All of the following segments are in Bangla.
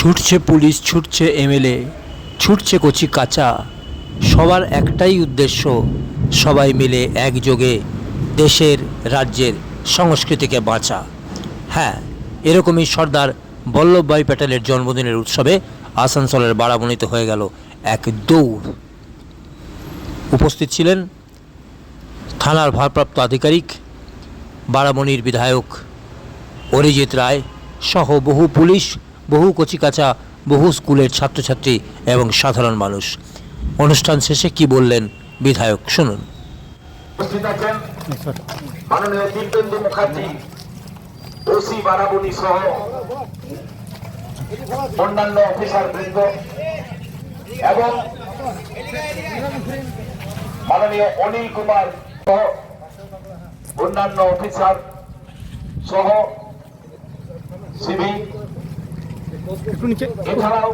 ছুটছে পুলিশ, ছুটছে এমএলএ, ছুটছে কচি কাঁচা, সবার একটাই উদ্দেশ্য, সবাই মিলে একযোগে দেশের রাজ্যের সংস্কৃতিকে বাঁচা। হ্যাঁ, এরকমই সর্দার বল্লভভাই প্যাটেলের জন্মদিনের উৎসবে আসানসোলের বারাবণীতে হয়ে গেল এক দৌড়। উপস্থিত ছিলেন থানার ভারপ্রাপ্ত আধিকারিক, বারাবণীর বিধায়ক অরিজিৎ রায় সহ বহু পুলিশ, বহু কচিকাঁচা, বহু স্কুলের ছাত্রছাত্রী এবং সাধারণ মানুষ। অনুষ্ঠান শেষে কি বললেন বিধায়ক শুনুন। উপস্থিত আছেন মাননীয় দীপেন্দু মুখার্জি, ওসি বারাবণী সহ অন্যান্য অফিসার বৃন্দ এবং মাননীয় অনিল কুমার সহ অন্যান্য অফিসার সহ সিভিক, এছাড়াও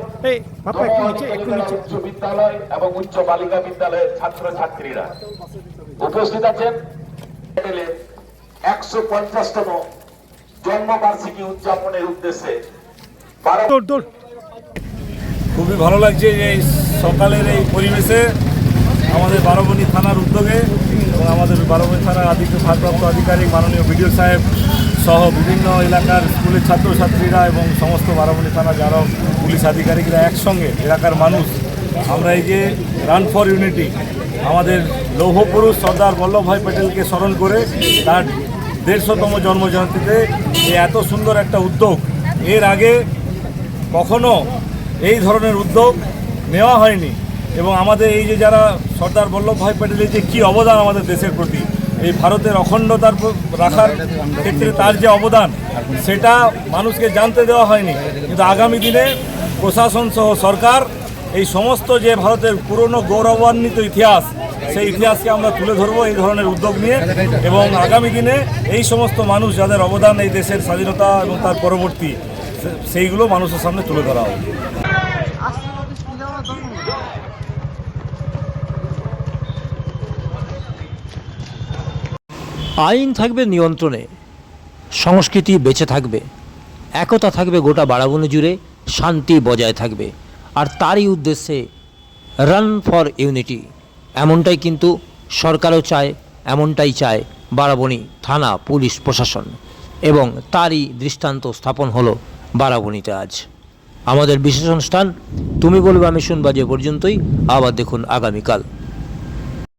উচ্চ বিদ্যালয় এবং উচ্চ বালিকা বিদ্যালয়ের ছাত্রছাত্রীরা উপস্থিত আছেন। 150তম জন্মবার্ষিকী উদযাপনের উদ্দেশ্যে খুবই ভালো লাগছে যে এই সকালের এই পরিবেশে আমাদের বারাবণী থানার উদ্যোগে এবং আমাদের বারাবণী থানার ভারপ্রাপ্ত আধিকারিক মাননীয় বিডিও সাহেব সহ বিভিন্ন এলাকার স্কুলের ছাত্রছাত্রীরা এবং সমস্ত বারাবণী থানা যারা পুলিশ আধিকারিকরা একসঙ্গে এলাকার মানুষ আমরা এই যে রান ফর ইউনিটি আমাদের লৌহ পুরুষ সর্দার বল্লভভাই প্যাটেলকে স্মরণ করে তার 150তম জন্মজয়ন্তীতে এই এত সুন্দর একটা উদ্যোগ, এর আগে কখনো এই ধরনের উদ্যোগ নেওয়া হয়নি। এবং আমাদের এই যে যারা সর্দার বল্লভভাই প্যাটেলের যে কী অবদান আমাদের দেশের প্রতি, এই ভারতের অখণ্ডতার রাখার ক্ষেত্রে তার যে অবদান সেটা মানুষকে জানতে দেওয়া হয়নি। কিন্তু আগামী দিনে প্রশাসন সহ সরকার এই সমস্ত যে ভারতের পুরনো গৌরবান্বিত ইতিহাস, সেই ইতিহাসকে আমরা তুলে ধরবো এই ধরনের উদ্যোগ নিয়ে, এবং আগামী দিনে এই সমস্ত মানুষ যাদের অবদান এই দেশের স্বাধীনতা এবং তার পরবর্তী সেইগুলো মানুষের সামনে তুলে ধরা হবে। আইন থাকবে নিয়ন্ত্রণে, সংস্কৃতি বেঁচে থাকবে, একতা থাকবে গোটা বারাবণী জুড়ে, শান্তি বজায় থাকবে, আর তারই উদ্দেশ্যে রান ফর ইউনিটি। এমনটাই কিন্তু সরকারও চায়, এমনটাই চায় বারাবণী থানা পুলিশ প্রশাসন, এবং তারই দৃষ্টান্ত স্থাপন হলো বারাবণীতে আজ। আমাদের বিশেষ অনুষ্ঠান তুমি বলবে আমি শুনবা যে পর্যন্তই। আবার দেখুন আগামীকাল।